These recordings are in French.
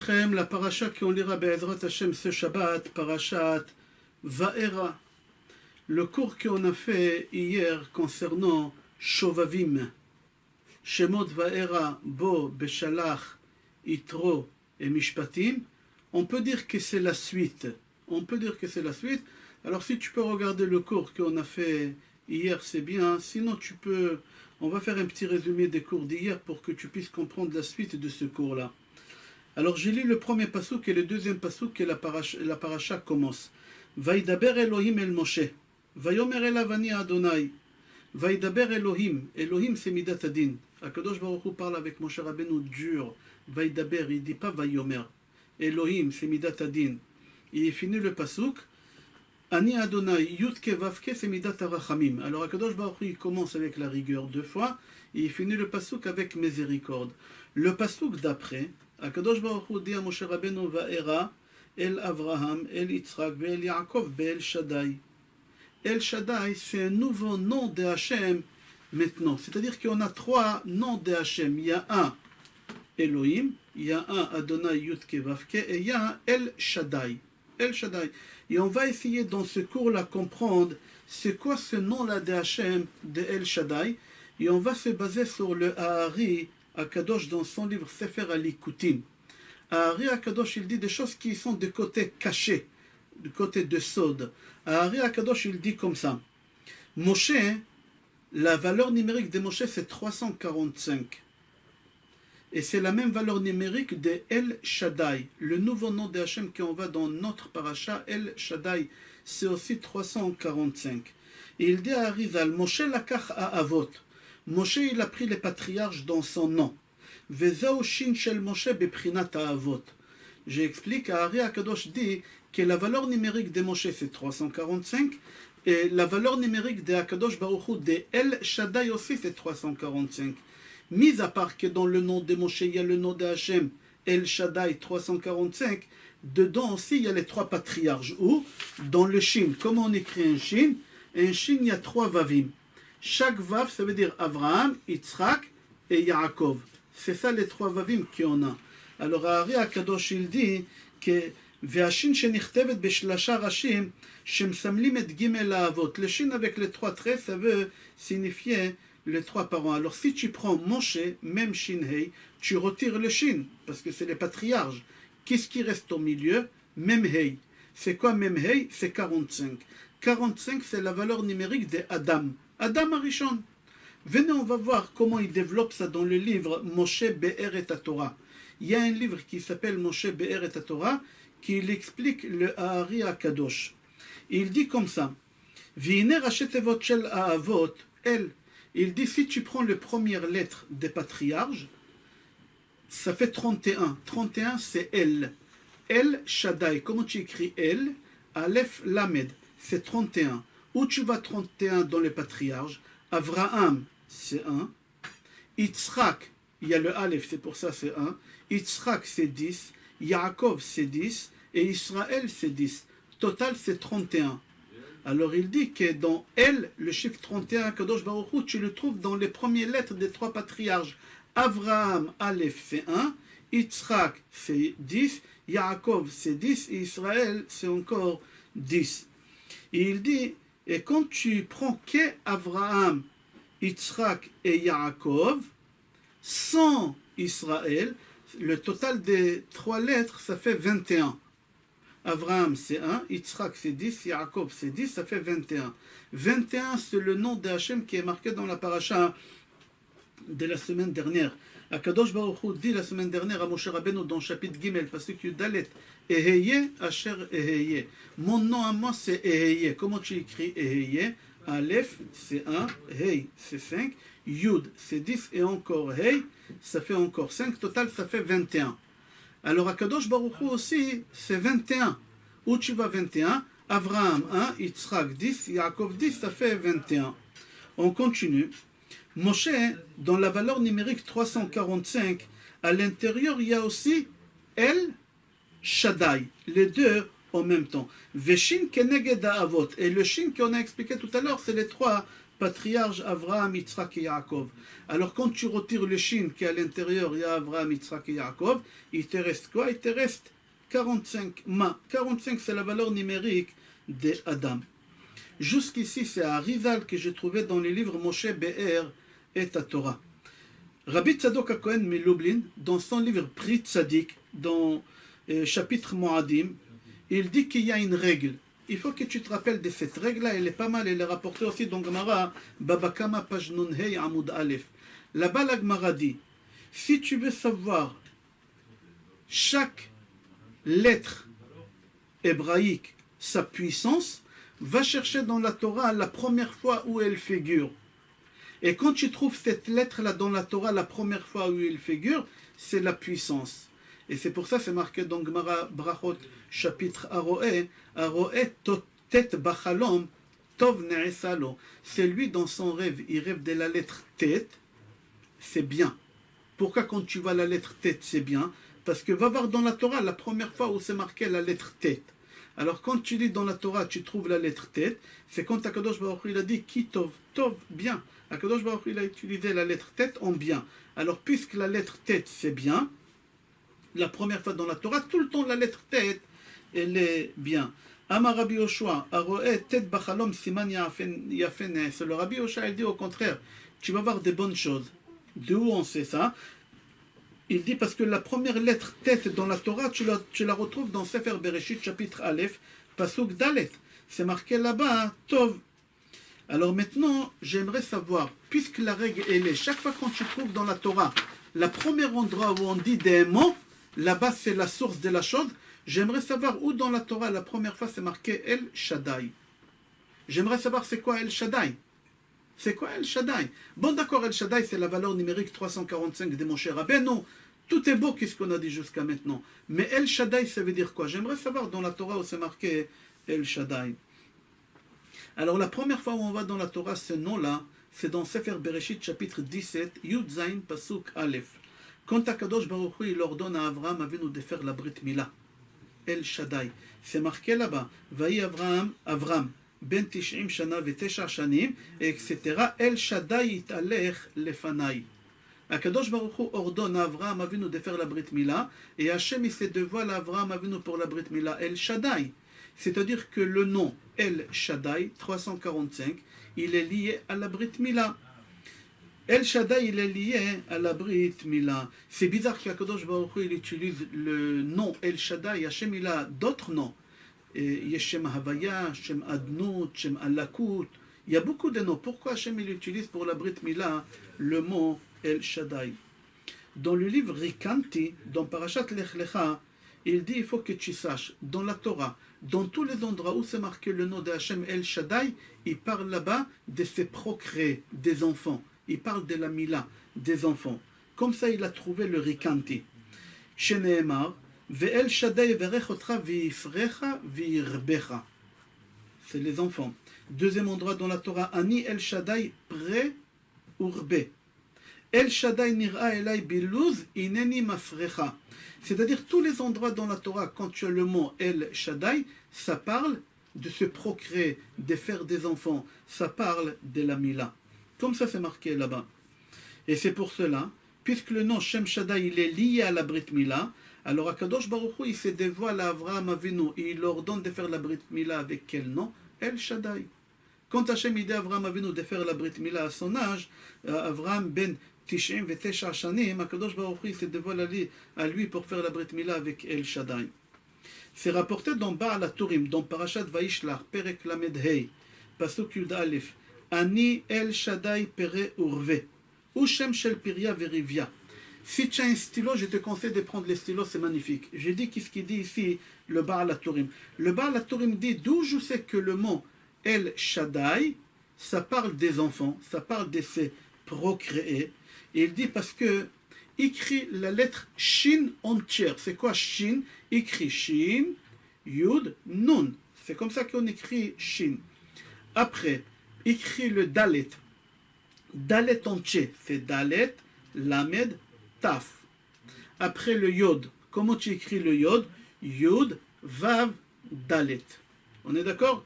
La paracha qu'on lira Be'ezrat Hashem ce Shabbat, parachat Va'era. Le cours qu'on a fait hier concernant Shovavim, Shemot Va'era, Bo, Beshalach, Itro et Mishpatim, on peut dire que c'est la suite. Alors si tu peux regarder le cours qu'on a fait hier, c'est bien. Sinon on va faire un petit résumé des cours d'hier pour que tu puisses comprendre la suite de ce cours-là. Alors j'ai lu le premier passouk et le deuxième passouk et la paracha commence. Vaidaber Elohim el Moshe. Vayomer elav ani Adonai. Vaidaber Elohim. Elohim c'est Midat Adin. Akadosh Baruch Hu parle avec Moshe Rabbeinu dur. Vaidaber, il dit pas Vayomer. Elohim c'est Midat Adin. Il finit le passouk. Ani Adonai, Yudke Vavke c'est Midat Arachamim. Alors Akadosh Baruch Hu il commence avec la rigueur deux fois. Et il finit le passouk avec miséricorde. Le passouk d'après, Akadosh Baruch Hu dit à Moshe Rabbeinu Va'era El Avraham, El Yitzhak, El Yaakov, El Shaddai. El Shaddai, c'est un nouveau nom de Hachem maintenant. C'est-à-dire qu'on a trois noms de Hachem. Il y a un Elohim, il y a un Adonai Yudke Vavke et il y a un El Shaddai. El Shaddai. Et on va essayer dans ce cours-là comprendre c'est quoi ce nom-là de Hachem, de El Shaddai. Et on va se baser sur le Ahari Akadosh dans son livre Sefer Alikutim. Ahari Akadosh il dit des choses qui sont de côté caché, du côté de Sod. Ahari Akadosh il dit comme ça. Moshe, la valeur numérique de Moshe c'est 345. Et c'est la même valeur numérique de El Shaddai. Le nouveau nom de Hachem qu'on va dans notre paracha, El Shaddai, c'est aussi 345. Et il dit à Arizal, Moshe lakach à Avot. Moshe il a pris les patriarches dans son nom. Vezao shin shel Moshe beprinat Avot. J'explique, Ahari Akadosh dit que la valeur numérique de Moshe c'est 345 et la valeur numérique de Akadosh Baruch Hu de El Shaddai aussi c'est 345. Mis à part que dans le nom de Moshe il y a le nom de Hachem El Shaddai 345, dedans aussi il y a les trois patriarches. Ou dans le shin, comment on écrit un shin? Un shin il y a trois vavim. Chaque vav, ça veut dire Avraham, Yitzhak et Yaakov. C'est ça les trois vavim qu'on a. Alors, Ahari Akadosh, il dit que Ve'ashin shenichtavet b'shlasha rashim shemsamlim et gimel ha'avot. Le shin avec les trois traits, ça veut signifier les trois parents. Alors, si tu prends Moshe, même shin hei, tu retires le shin, parce que c'est les patriarches. Qu'est-ce qui reste au milieu? Mem hei. C'est quoi mem hei? C'est 45. 45, c'est la valeur numérique de Adam. Adam Arishon. Venez, on va voir comment il développe ça dans le livre Moshe Be'er et Torah. Il y a un livre qui s'appelle Moshe Be'er et Torah qui explique le Ahari Akadosh. Il dit comme ça. V'iner hachetevot shel ha'avot el. Il dit si tu prends les premières lettres des patriarches, ça fait 31. 31 c'est El. El Shaddai. Comment tu écris El? Aleph Lamed. C'est 31. Où tu vas 31 dans les patriarches? Avraham, c'est 1. Yitzhak, il y a le Aleph, c'est pour ça c'est 1. Yitzhak, c'est 10. Yaakov, c'est 10. Et Israël, c'est 10. Total, c'est 31. Alors il dit que dans El, le chiffre 31, Kadosh Baruch Hu, tu le trouves dans les premières lettres des trois patriarches. Avraham, Aleph, c'est 1. Yitzhak, c'est 10. Yaakov, c'est 10. Et Israël, c'est encore 10. Et il dit, et quand tu prends que Avraham, Yitzhak et Yaakov, sans Israël, le total des trois lettres, ça fait 21. Avraham, c'est 1, Yitzhak, c'est 10, Yaakov, c'est 10, ça fait 21. 21, c'est le nom de Hachem qui est marqué dans la paracha de la semaine dernière. Akadosh Baruch Hu dit la semaine dernière à Moshe Rabbeinu dans le chapitre Gimel, parce que Dalet, Eheye, Asher Eheye. Mon nom à moi c'est Eheye. Comment tu écris Eheye? Aleph c'est 1, Hey c'est 5, Yud c'est 10 et encore Hey, ça fait encore 5. Total ça fait 21. Alors Akadosh Baruch Hu aussi c'est 21. Où tu vas 21? Avraham 1, Yitzhak 10, Yaakov 10, ça fait 21. On continue. Moshe, dans la valeur numérique 345, à l'intérieur, il y a aussi El Shaddai, les deux en même temps. Veshin keneged avot. Et le shin qu'on a expliqué tout à l'heure, c'est les trois patriarche Avraham, Yitzhak et Yaakov. Alors quand tu retires le shin qui est à l'intérieur, il y a Avraham, Yitzhak et Yaakov, il te reste quoi? Il te reste 45 ma. 45 c'est la valeur numérique d'Adam. Jusqu'ici c'est à Rizal que j'ai trouvé dans les livres Moshe Be'er et Torah. Rabbi Tzadok HaKohen Milublin, dans son livre Pri Tzadik, dans chapitre Moadim, il dit qu'il y a une règle. Il faut que tu te rappelles de cette règle-là, elle est pas mal, elle est rapportée aussi dans Gemara, Babakama page Nunhei Amoud Aleph. Là-bas, la Gemara dit, si tu veux savoir chaque lettre hébraïque, sa puissance, va chercher dans la Torah la première fois où elle figure. Et quand tu trouves cette lettre-là dans la Torah, la première fois où elle figure, c'est la puissance. Et c'est pour ça c'est marqué dans Gemara Brachot, chapitre Aroé, Aroé tet bachalom, tov ne'esalo. C'est lui dans son rêve, il rêve de la lettre tet, c'est bien. Pourquoi quand tu vois la lettre tet, c'est bien? Parce que va voir dans la Torah la première fois où c'est marqué la lettre tet. Alors quand tu lis dans la Torah, tu trouves la lettre tet, c'est quand Akadosh Baruch Hu il a dit ki tov, tov, bien. Akadosh Baruch Hu il a utilisé la lettre tet en bien. Alors puisque la lettre tet c'est bien, la première fois dans la Torah, tout le temps la lettre tet, elle est bien. Amar Rabbi Yoshua, Aroé tet bachalom siman yafen. C'est le Rabbi Yoshua, il dit au contraire, tu vas voir des bonnes choses. D'où on sait ça? Il dit parce que la première lettre tet dans la Torah, tu la retrouves dans Sefer Bereshit, chapitre Aleph, Pasuk Dalet. C'est marqué là-bas, hein, Tov. Alors maintenant, j'aimerais savoir, puisque la règle elle est, chaque fois quand tu trouves dans la Torah, le premier endroit où on dit des mots, là-bas c'est la source de la chose, j'aimerais savoir où dans la Torah, la première fois c'est marqué El Shaddai. J'aimerais savoir c'est quoi El Shaddai. C'est quoi El Shaddai? Bon d'accord, El Shaddai c'est la valeur numérique 345 de Moshe Rabbeinu. Tout est beau qu'est-ce qu'on a dit jusqu'à maintenant. Mais El Shaddai ça veut dire quoi? J'aimerais savoir dans la Torah où c'est marqué El Shaddai. Alors la première fois où on va dans la Torah ce nom-là, c'est dans Sefer Bereshit chapitre 17, Yud Zayin Pasuk Aleph. Quand Akadosh Baruch Hu il ordonne à Avraham Avinu de faire la Brit Mila. El Shaddai. C'est marqué là-bas. Vaï Avram. Ben Tish'im Shana Vetesha Shanim, etc. El Shaddai Italech Lefanai. Akadosh Baruch Hu ordonne à Avraham Avinu de faire la Brit Mila, et Hachem il se dévoile à Avraham Avinu pour la Brit Mila. El Shaddai. C'est-à-dire que le nom El Shaddai, 345, il est lié à la Brit Mila. El Shaddai, il est lié à la Brit Mila. C'est bizarre qu'Akadosh Baruch Hu il utilise le nom El Shaddai. Hachem il a d'autres noms. Il y a Shem Havaya, Shem Adnout, Shem Alakut. Il y a beaucoup de noms. Pourquoi Hachem il utilise pour la Brit Mila le mot El Shaddai? Dans le livre Rikanti, dans Parashat Lech Lecha, il dit il faut que tu saches, dans la Torah, dans tous les endroits où c'est marqué le nom de Hachem El Shaddai, il parle là-bas de se procréer, des enfants. Il parle de la Mila, des enfants. Comme ça, il a trouvé le Rikanti. Sheneemar, Ve'el Shaddai verechotra v'yifrecha v'yirbecha. C'est les enfants. Deuxième endroit dans la Torah, Ani El Shaddai pre urbe. El Shaddai nira elai biluz ineni mafrecha. C'est-à-dire tous les endroits dans la Torah, quand tu as le mot El Shaddai, ça parle de se procréer, de faire des enfants. Ça parle de la Mila. Comme ça, c'est marqué là-bas. Et c'est pour cela, puisque le nom Shem Shaddai, il est lié à la Brit Mila, alors Akadosh Baruch Hu, il se dévoile à Avraham Avinu, et il ordonne de faire la Brit Mila avec quel nom? El Shaddai. Quand Hachem dit à Avraham Avinu de faire la Brit Mila à son âge, Avraham ben Tish'im Vetesha Shanim, Akadosh Baruch Hu, il se dévoile à lui pour faire la Brit Mila avec El Shaddai. C'est rapporté dans Baal HaTurim, dans Parashat Vaishlach, Perek Lamed Hei, Pasuk Yud Aleph, Ani El Shaddai Pere Urve, ou Shem Shel Piria Verivia. Si tu as un stylo, je te conseille de prendre les stylos, c'est magnifique. Je dis qu'est-ce qu'il dit ici, le Baal HaTurim. Le Baal HaTurim dit, d'où je sais que le mot El Shaddai, ça parle des enfants, ça parle de se procréer. Et il dit parce que, écrit la lettre Shin entière. C'est quoi Shin? Écrit Shin, Yud, Nun. C'est comme ça qu'on écrit Shin. Après, écrit le Dalet. Dalet entier, c'est Dalet, Lamed, Taf. Après le Yod, comment tu écris le Yod? Yod, Vav, Dalet. On est d'accord?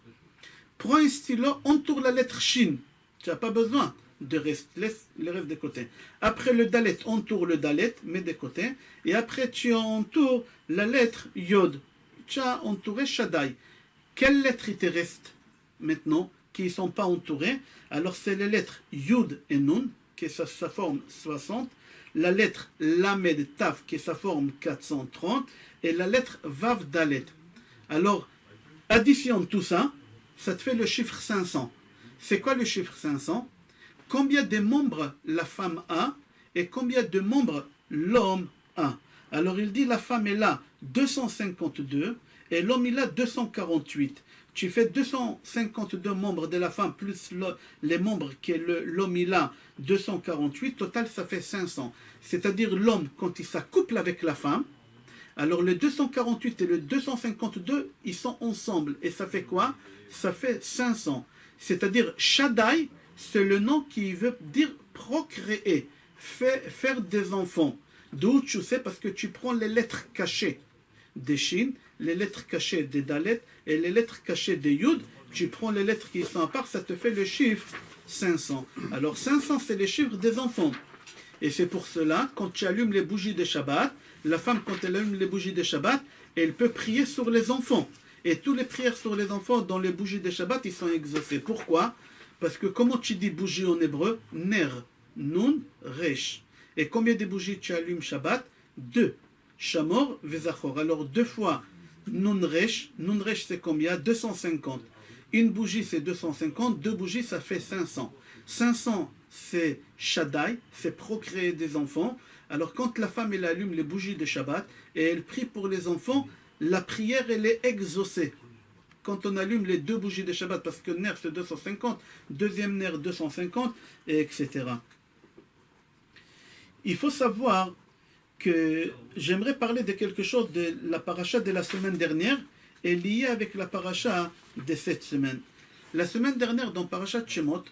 Prends un stylo, entoure la lettre Shin. Tu n'as pas besoin de reste, laisse le reste de côté. Après le dalet, entoure le dalet, mets de côté. Et après, tu entoures la lettre yod. Tu as entouré Shaddai. Quelles lettres il te reste maintenant qui ne sont pas entourées? Alors, c'est les lettres yud et nun, qui est sa forme 60. La lettre lamed taf, qui est sa forme 430. Et la lettre vav dalet. Alors, additionne tout ça, ça te fait le chiffre 500. C'est quoi le chiffre 500? Combien de membres la femme a et combien de membres l'homme a. Alors il dit la femme est là 252 et l'homme il a 248. Tu fais 252 membres de la femme plus les membres que l'homme il a 248, total ça fait 500. C'est-à-dire l'homme quand il s'accouple avec la femme, alors le 248 et le 252 ils sont ensemble et ça fait quoi? Ça fait 500. C'est-à-dire Shaddai, c'est le nom qui veut dire procréer, faire des enfants. D'où tu sais, parce que tu prends les lettres cachées des Shin, les lettres cachées des Dalet et les lettres cachées des Yud, tu prends les lettres qui sont à part, ça te fait le chiffre 500. Alors 500, c'est les chiffres des enfants. Et c'est pour cela, quand tu allumes les bougies de Shabbat, la femme, quand elle allume les bougies de Shabbat, elle peut prier sur les enfants. Et toutes les prières sur les enfants dans les bougies de Shabbat, ils sont exaucés. Pourquoi? Parce que comment tu dis bougie en hébreu? Ner, nun, resh. Et combien de bougies tu allumes Shabbat? 2. Shamor, vezachor. Alors 2 fois nun resh. Nun resh c'est combien? 250. Une bougie c'est 250. 2 bougies ça fait 500. 500 c'est Shaddai, c'est procréer des enfants. Alors quand la femme elle allume les bougies de Shabbat et elle prie pour les enfants, la prière elle est exaucée. Quand on allume les 2 bougies de Shabbat, parce que ner c'est 250, deuxième ner 250, et etc. Il faut savoir que j'aimerais parler de quelque chose de la paracha de la semaine dernière et lié avec la paracha de cette semaine. La semaine dernière, dans paracha Shemot,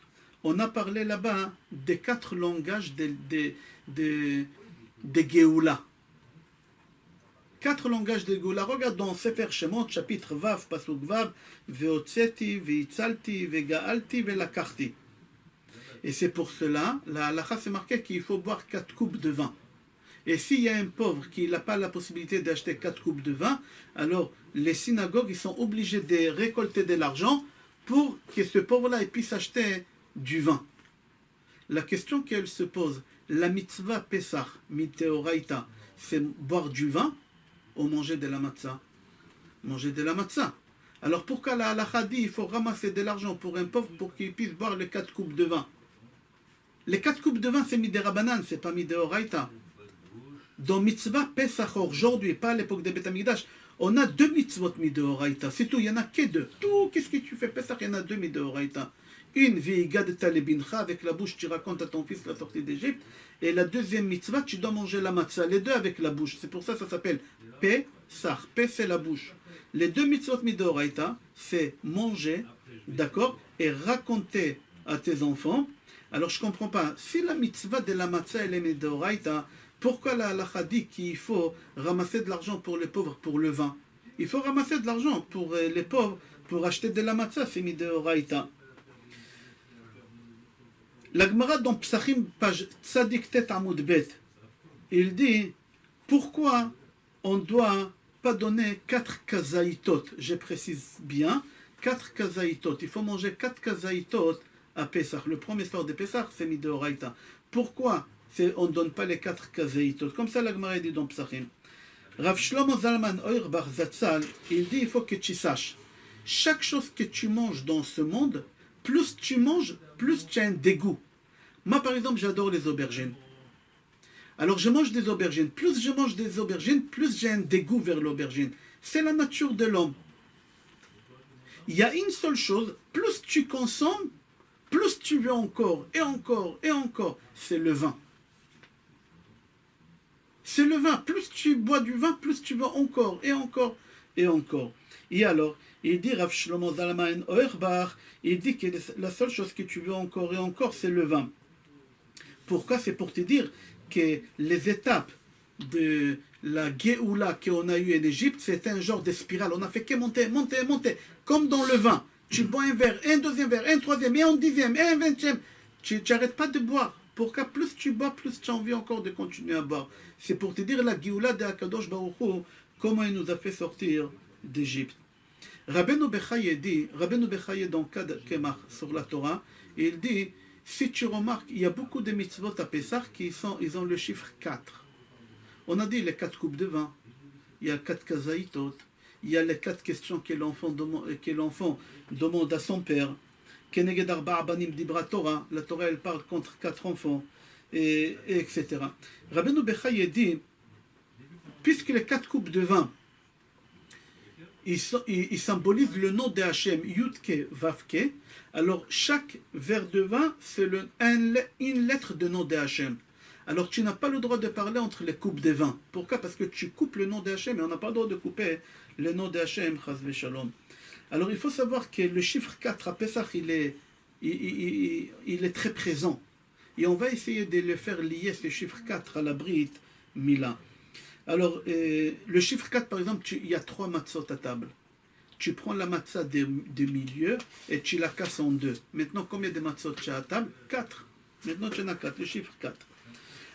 on a parlé là-bas des 4 langages de Géoula. 4 langages de Géoula. Regarde dans Sefer Shemot, chapitre Vav, Pasuk Vav, Veotseti, Veitzalti, Vegaalti, Velakarti. Et c'est pour cela, la halakha c'est marqué qu'il faut boire 4 coupes de vin. Et s'il y a un pauvre qui n'a pas la possibilité d'acheter 4 coupes de vin, alors les synagogues ils sont obligés de récolter de l'argent pour que ce pauvre-là puisse acheter du vin. La question qu'elle se pose, la mitzvah Pesach, miteoraita, c'est boire du vin ou manger de la matzah? Manger de la matzah. Alors pourquoi la halakha dit il faut ramasser de l'argent pour un pauvre pour qu'il puisse boire les 4 coupes de vin? Les 4 coupes de vin c'est midérabanan, c'est pas midéoraita. Dans mitzvah Pesach aujourd'hui, pas à l'époque des Beth Amikdash, on a 2 mitzvot midéoraita. C'est tout, il n'y en a que 2. Tout, qu'est-ce que tu fais Pesach? Il y en a 2 midéoraita. Une, veigadta lebincha, avec la bouche tu racontes à ton fils la sortie d'Égypte. Et la deuxième mitzvah, tu dois manger la matzah. Les 2 avec la bouche. C'est pour ça que ça s'appelle Pesach. Pe, c'est la bouche. Les 2 mitzvot midéoraita, c'est manger, d'accord, et raconter à tes enfants. Alors je ne comprends pas. Si la mitzvah de la matzah elle est midéoraita, pourquoi la halakha dit qu'il faut ramasser de l'argent pour les pauvres pour le vin? Il faut ramasser de l'argent pour les pauvres pour acheter de la matzah, c'est midéoraita. La Gemara dans Psachim, page Tzadik Tet Amud Bet, il dit pourquoi on ne doit pas donner 4 kazaïtot. Je précise bien, 4 kazaïtot. Il faut manger 4 kazaïtot à Pesach. Le premier soir de Pesach, c'est midéoraita. Pourquoi on ne donne pas les 4 kazaïtot? Comme ça, la Gemara dit dans Psachim. Rav Shlomo Zalman Auerbach Zatzal, il dit il faut que tu saches, chaque chose que tu manges dans ce monde, plus tu manges, plus tu as un dégoût. Moi, par exemple, j'adore les aubergines. Alors, je mange des aubergines. Plus je mange des aubergines, plus j'ai un dégoût vers l'aubergine. C'est la nature de l'homme. Il y a une seule chose, plus tu consommes, plus tu veux encore, et encore, et encore. C'est le vin. C'est le vin. Plus tu bois du vin, plus tu veux encore, et encore, et encore. Et alors, il dit, Rav Shlomo Zalman Auerbach, il dit que la seule chose que tu veux encore et encore, c'est le vin. Pourquoi? C'est pour te dire que les étapes de la Géoula qu'on a eue en Égypte, c'était un genre de spirale. On a fait que monter, monter, monter, comme dans le vin. Tu bois un verre, un deuxième verre, un troisième, et un dixième, et un vingtième. Tu n'arrêtes pas de boire. Pourquoi plus tu bois, plus tu as envie encore de continuer à boire. C'est pour te dire la Géoula de Akadosh Baruch Hu, comment il nous a fait sortir d'Égypte. Rabbeinu Bechaye dit, Rabbeinu Bechaye dans Kad Kemach sur la Torah, il dit, si tu remarques, il y a beaucoup de mitzvot à Pessah ils ont le chiffre 4. On a dit les 4 coupes de vin, il y a 4 kazaïtot, il y a les 4 questions que l'enfant demande à son père. Keneged arba'a banim dibra Torah, la Torah elle parle contre 4 enfants, etc. Rabbeinu Bechaye dit, puisque les 4 coupes de vin, ils symbolisent le nom de Hachem, Yudke, Vavke, alors chaque verre de vin, c'est une lettre de nom de Hachem. Alors tu n'as pas le droit de parler entre les coupes de vin. Pourquoi? Parce que tu coupes le nom de Hachem, et on n'a pas le droit de couper le nom de Hachem, Chas v'Shalom. Alors il faut savoir que le chiffre 4 à Pesach, il est très présent. Et on va essayer de le faire lier, ce chiffre 4, à la Brit Mila. Alors, le chiffre 4, par exemple, il y a 3 matzot à table. Tu prends la matzah de milieu et tu la casses en 2. Maintenant, combien de matzot tu as à table? 4. Maintenant, tu en as 4, le chiffre 4.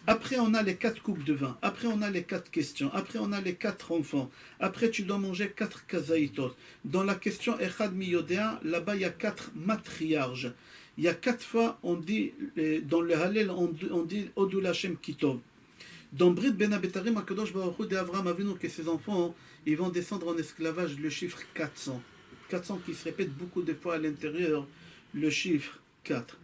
Après, on a les 4 coupes de vin. Après, on a les 4 questions. Après, on a les 4 enfants. Après, tu dois manger 4 kazaïtot. Dans la question Echad Miyodea, là-bas, il y a 4 matriarches. Il y a 4 fois, on dit, dans le Hallel, on dit Odul Hashem Kitov. Dans Brit Ben Abetarim, Akadosh Baruch Hu de Avraham Avinu, que ses enfants, ils vont descendre en esclavage, le chiffre 400. 400 qui se répète beaucoup de fois à l'intérieur, le chiffre 4.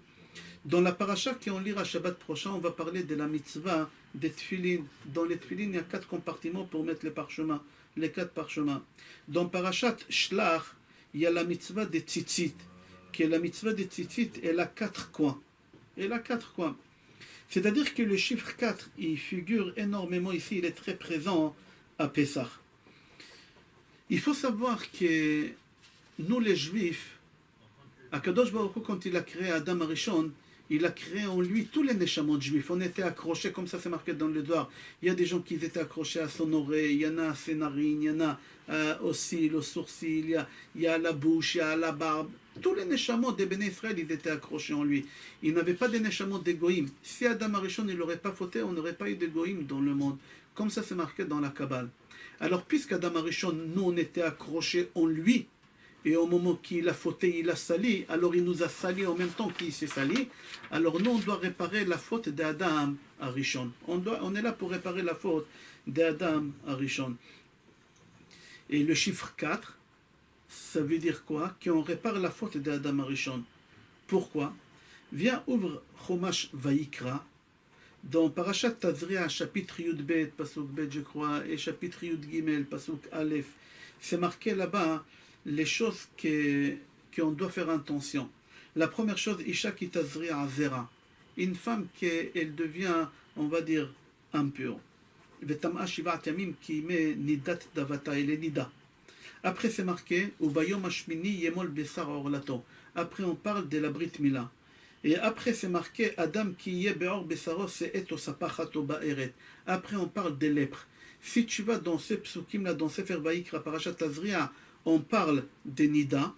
Dans la paracha qu'on lira Shabbat prochain, on va parler de la mitzvah des tefilin. Dans les tefilin, il y a 4 compartiments pour mettre les parchemins, les 4 parchemins. Dans parachat Shlach, il y a la mitzvah des tzitzit, qui est la mitzvah des tzitzit, elle a 4 coins. Elle a 4 coins. C'est-à-dire que le chiffre 4, il figure énormément ici, il est très présent à Pessah. Il faut savoir que nous les Juifs, Akadosh Baruch Hu, quand il a créé Adam Arishon, il a créé en lui tous les neshamot juifs. On était accrochés, comme ça c'est marqué dans le doigt. Il y a des gens qui étaient accrochés à son oreille, il y en a à ses narines, il y en a au cil, au sourcil, il y a à la bouche, il y a à la barbe. Tous les neshamot des Béné Israël, ils étaient accrochés en lui. Il n'avait pas de neshamot d'égoïm. Si Adam Arishon n'aurait pas fauté, on n'aurait pas eu d'égoïm dans le monde. Comme ça c'est marqué dans la Kabbale. Alors puisqu'Adam Arishon, nous on était accrochés en lui, et au moment qu'il a fauté, il a sali, alors il nous a sali en même temps qu'il s'est sali, alors nous on doit réparer la faute d'Adam Arishon. On est là pour réparer la faute d'Adam Arishon. Et le chiffre 4, ça veut dire quoi? Qu'on répare la faute d'Adam Arishon. Pourquoi? Viens, ouvre Chumash Vaikra, dans Parashat Tazria, chapitre Yud Bet, Pasuk Bet, je crois, et chapitre Yud Gimel, Pasuk Aleph, c'est marqué là-bas les choses qu'on doit faire attention. La première chose, Isha ki tazria azera, une femme qu'elle devient, on va dire, impure. Vetam'a shivat yamim qui met nidat davata, elle est nida. Après c'est marqué, ubayom hashmini yemol besar orlato. Après on parle de la Brit Mila. Et après c'est marqué, Adam ki ye beor besaro se eto sapachato ba'eret. Après on parle des lèpres. Si tu vas dans ces psukim là, dans Sefer Vaikra, Parashat Tazria, on parle des Nida,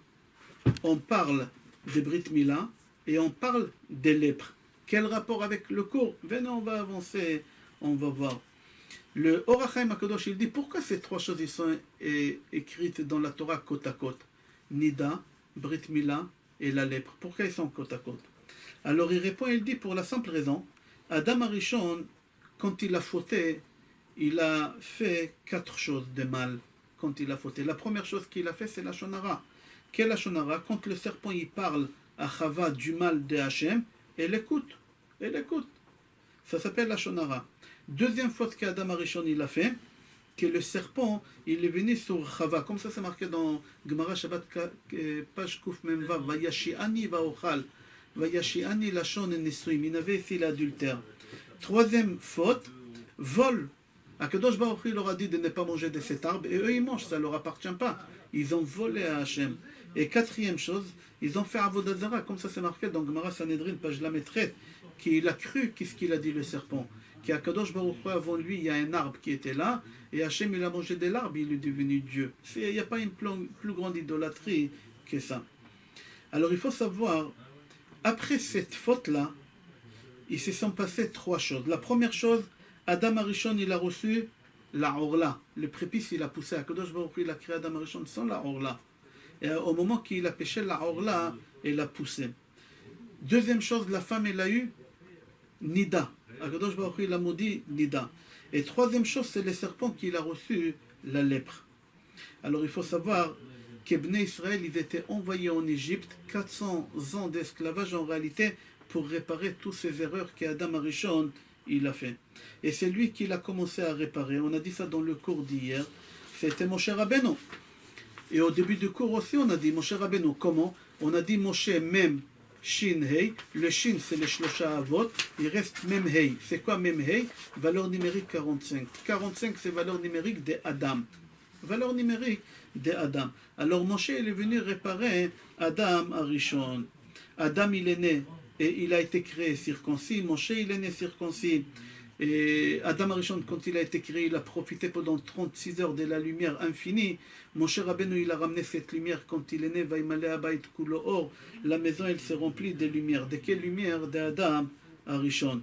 on parle des Brit Mila et on parle des lèpres. Quel rapport avec le cours? Venez, on va avancer, on va voir. Le Or HaChaim HaKadosh, il dit pourquoi ces 3 choses ils sont écrites dans la Torah côte à côte? Nida, Brit Mila et la lèpre. Pourquoi ils sont côte à côte? Alors il répond, il dit pour la simple raison, Adam Arishon, quand il a fauté, il a fait 4 choses de mal. Quand il a fauté. La première chose qu'il a fait, c'est la shonara. Quelle la shonara? Quand le serpent il parle à Chava du mal de Hachem, elle écoute. Elle écoute. Ça s'appelle la shonara. Deuxième faute qu'Adam Arishon il a fait, que le serpent il est venu sur Chava. Comme ça c'est marqué dans Gemara Shabbat page Kuf Memvav. Vayashi'ani va'ochal. Vayashi'ani lashon nesuim. Il avait fait l'adultère. Troisième faute, vol. Akadosh Baruch Hu leur a dit de ne pas manger de cet arbre, et eux ils mangent, ça ne leur appartient pas. Ils ont volé à Hachem. Et quatrième chose, ils ont fait Avodah Zara, comme ça c'est marqué dans Gemara Sanhedrin, page Lametret, qu'il a cru, qu'est-ce qu'il a dit le serpent? Qu'Akadosh Baruch Hu, avant lui, il y a un arbre qui était là, et Hachem il a mangé de l'arbre, il est devenu Dieu. Il n'y a pas une plus grande idolâtrie que ça. Alors il faut savoir, après cette faute-là, ils se sont passés trois choses. La première chose, Adam Arishon, il a reçu la orla. Le prépuce, il a poussé. Akadosh Baruch Hu, il a créé Adam Arishon sans la orla. Et au moment qu'il a péché, la orla, il a poussé. Deuxième chose, la femme, elle a eu Nida. Akadosh Baruch Hu, il a maudit Nida. Et troisième chose, c'est le serpent qu'il a reçu la lèpre. Alors il faut savoir que Bnei Israël, ils étaient envoyés en Égypte, 400 ans d'esclavage en réalité, pour réparer toutes ces erreurs qu'Adam Arishon il a fait. Et c'est lui qui l'a commencé à réparer. On a dit ça dans le cours d'hier. C'était Moshe Rabbeinu. Et au début du cours aussi, on a dit Moshe Rabbeinu. Comment? On a dit Moshe Mem Shin Hei. Le Shin, c'est les Shlosha Avot. Il reste Mem Hei. C'est quoi Mem Hei? Valeur numérique 45. 45, c'est valeur numérique de Adam. Valeur numérique de Adam. Alors Moshe, il est venu réparer Adam Arishon. Adam, il est né et il a été créé circoncis. Moshe, il est né circoncis. Et Adam Arishon, quand il a été créé, il a profité pendant 36 heures de la lumière infinie. Moshe Rabbeinu, il a ramené cette lumière quand il est né. Vaimale abayit kulo or. La maison, elle s'est remplie de lumière. De quelle lumière? D'Adam Arishon.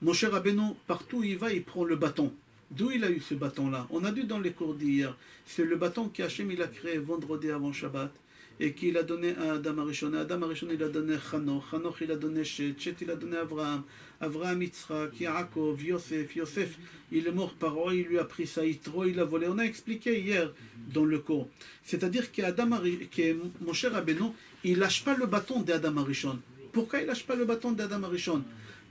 Moshe Rabbeinu, partout où il va, il prend le bâton. D'où il a eu ce bâton-là? On a dit dans les cours d'hier. C'est le bâton qu'Hachem il a créé vendredi avant Shabbat et qu'il a donné à Adam Arishon. Adam Arishon il a donné Chanoch. Chanoch il a donné Shet. Shet il a donné Avraham. Avraham Yitzhak, Yaakov, Yosef. Yosef il est mort par Roy, il lui a pris ça. Yitro il a volé. On a expliqué hier dans le cours. C'est-à-dire que Moshe Rabbeinu, il lâche pas le bâton d'Adam Arishon. Pourquoi il lâche pas le bâton d'Adam Arishon?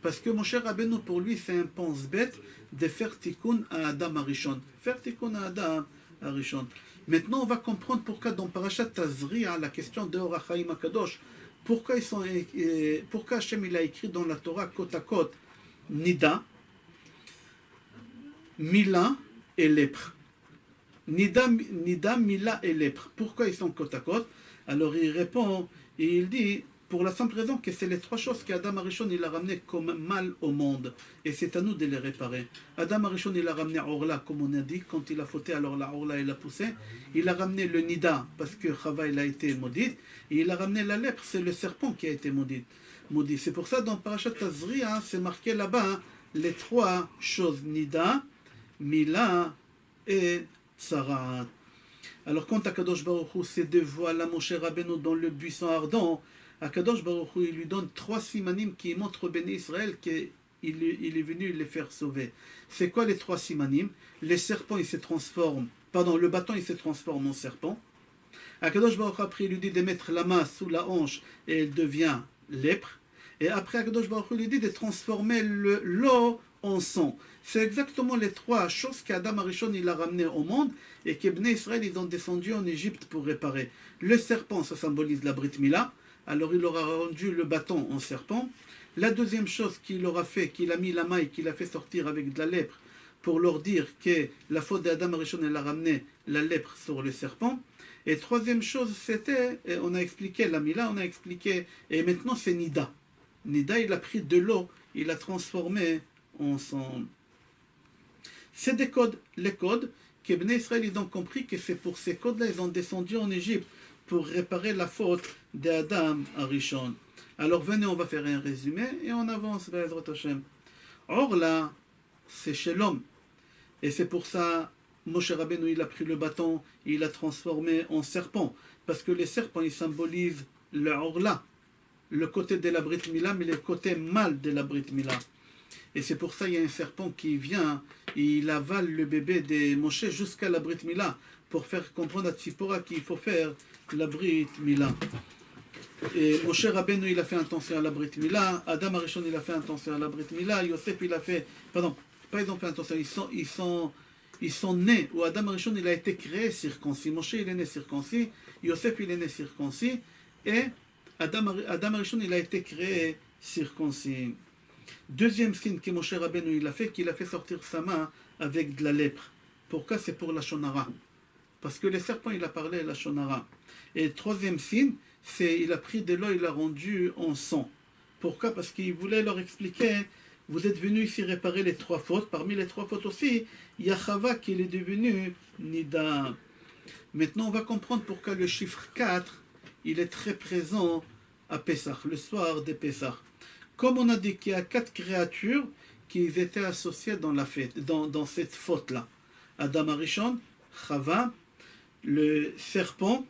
Parce que Moshe Rabbeinu, pour lui, c'est un pense-bête de faire tikkun à Adam Arishon. Faire tikkun à Adam Arishon. Maintenant, on va comprendre pourquoi dans Parashat Tazria, la question de Or HaChaim HaKadosh, pourquoi Hachem il a écrit dans la Torah côte à côte Nida, Mila et lèpre. Nida, Mila et lèpre. Pourquoi ils sont côte à côte? Alors il répond et il dit pour la simple raison que c'est les trois choses qu'Adam Arishon il a ramené comme mal au monde. Et c'est à nous de les réparer. Adam Arishon il a ramené Orla, comme on a dit, quand il a fauté, alors la Orla il a poussé. Il a ramené le Nida, parce que Chava il a été maudite. Et il a ramené la lèpre, c'est le serpent qui a été maudit. C'est pour ça dans Parashat Tazria, c'est marqué là-bas les trois choses Nida, Mila et Tsarat. Alors quand Akadosh Baruch Hu se dévoile à Moshe Rabbeinu dans le buisson ardent, Akadosh Baruch Hu, il lui donne trois simanim qui montrent au Béni Israël qu'il est venu les faire sauver. C'est quoi les trois simanim? Les serpents, ils se transforment, le bâton, il se transforme en serpent. Akadosh Baruch Hu, après, il lui dit de mettre la main sous la hanche et elle devient lèpre. Et après, Akadosh Baruch Hu lui dit de transformer l'eau en sang. C'est exactement les trois choses qu'Adam Arishon il a ramené au monde et que Bnei Israël ils ont descendu en Égypte pour réparer. Le serpent, ça symbolise la Brit Mila. Alors il aura rendu le bâton en serpent. La deuxième chose qu'il aura fait, qu'il a mis la main et qu'il a fait sortir avec de la lèpre pour leur dire que la faute d'Adam Arishon elle a ramené la lèpre sur le serpent. Et troisième chose c'était, on a expliqué la Mila, on a expliqué, et maintenant c'est Nida. Nida il a pris de l'eau, il a transformé en sang. C'est des codes, les codes que Bnei Israël ils ont compris que c'est pour ces codes-là ils ont descendu en Égypte pour réparer la faute d'Adam Arishon. Alors venez, on va faire un résumé et on avance vers Ezrat Hashem. Or là, c'est chez l'homme. Et c'est pour ça, Moshe Rabbeinu, il a pris le bâton, il l'a transformé en serpent. Parce que les serpents, ils symbolisent le Orla, le côté de la Brit Mila, mais le côté mal de la Brit Mila. Et c'est pour ça qu'il y a un serpent qui vient, il avale le bébé de Moshe jusqu'à la Brit Mila, pour faire comprendre à Tzipora qu'il faut faire la Brit Mila. Et Moshe Rabbeinu il a fait attention à la Brit Mila, Adam Arishon il a fait attention à la Brit Mila, Yosef il a fait, pardon, pas ils ont fait attention, ils sont nés, ou Adam Arishon il a été créé circoncis, Moshe il est né circoncis, Yosef il est né circoncis, et Adam Arishon il a été créé circoncis. Deuxième signe que Moshe Rabbeinu il a fait, qu'il a fait sortir sa main avec de la lèpre. Pourquoi? C'est pour la shonara. Parce que le serpent il a parlé à la shonara. Et le troisième signe, c'est il a pris de l'eau, il l'a rendu en sang. Pourquoi? Parce qu'il voulait leur expliquer, vous êtes venus ici réparer les trois fautes. Parmi les trois fautes aussi, il y a Chava qui est devenu Nida. Maintenant, on va comprendre pourquoi le chiffre 4, il est très présent à Pessah, le soir de Pessah. Comme on a dit qu'il y a 4 créatures qui étaient associées dans la fête, dans cette faute-là. Adam Arishon, Chava, le serpent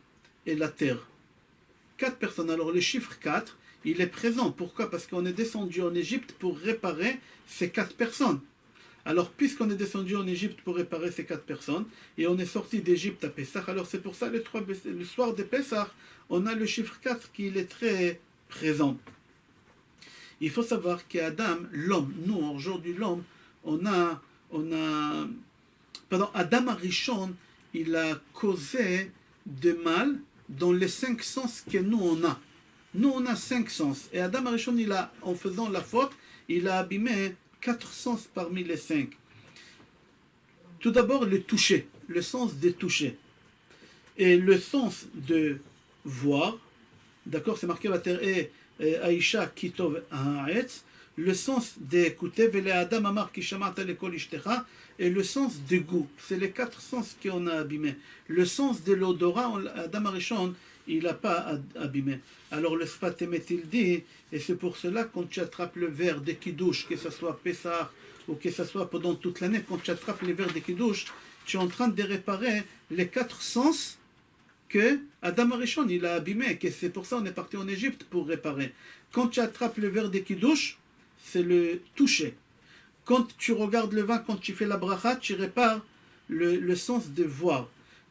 et la terre. 4 personnes. Alors le chiffre 4, il est présent. Pourquoi? Parce qu'on est descendu en Égypte pour réparer ces 4 personnes. Alors, puisqu'on est descendu en Égypte pour réparer ces 4 personnes, et on est sorti d'Égypte à Pessah, alors c'est pour ça le soir de Pessah, on a le chiffre 4 qui est très présent. Il faut savoir qu'Adam, l'homme, nous aujourd'hui l'homme, Adam Arishon, il a causé de mal dans les 5 sens que nous on a. Nous on a 5 sens. Et Adam Arishon, en faisant la faute, il a abîmé 4 sens parmi les 5. Tout d'abord le toucher, le sens de toucher. Et le sens de voir, d'accord, c'est marqué et Aïcha Kitov Haaretz, le sens d'écouter, Vele Adam Amar Kishamata Lekol Ishtecha, et le sens de goût. C'est les 4 sens qu'on a abîmés. Le sens de l'odorat, Adam Arishon, il n'a pas abîmé. Alors le Sfat Emet, il dit, et c'est pour cela quand tu attrapes le verre de Kiddush, que ce soit Pessah ou que ce soit pendant toute l'année, quand tu attrapes les verres de Kiddush, tu es en train de réparer les 4 sens que Adam Arishon il a abîmé, que c'est pour ça qu'on est parti en Égypte pour réparer. Quand tu attrapes le verre de Kiddush, c'est le toucher. Quand tu regardes le vin, quand tu fais la bracha, tu répares le sens de voir.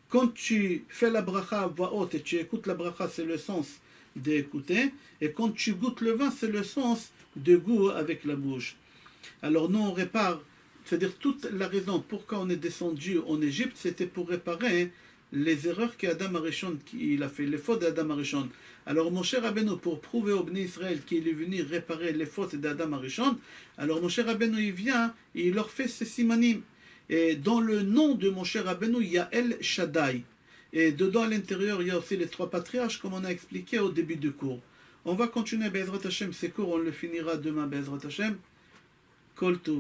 Quand tu fais la bracha à voix haute et tu écoutes la bracha, c'est le sens d'écouter. Et quand tu goûtes le vin, c'est le sens de goût avec la bouche. Alors nous, on répare, c'est-à-dire toute la raison pourquoi on est descendu en Égypte, c'était pour réparer les erreurs qu'Adam Arishon il a fait, les fautes d'Adam Arishon. Alors Moshe Rabbeinu, pour prouver au Bnei Israël qu'il est venu réparer les fautes d'Adam Arishon, alors Moshe Rabbeinu il vient et il leur fait ces simanim. Et dans le nom de Moshe Rabbeinu, il y a El Shaddai. Et dedans à l'intérieur, il y a aussi les 3 patriarches, comme on a expliqué au début du cours. On va continuer Be'ezrat Hashem, ces cours, on le finira demain Be'ezrat Hashem. Kol Tov.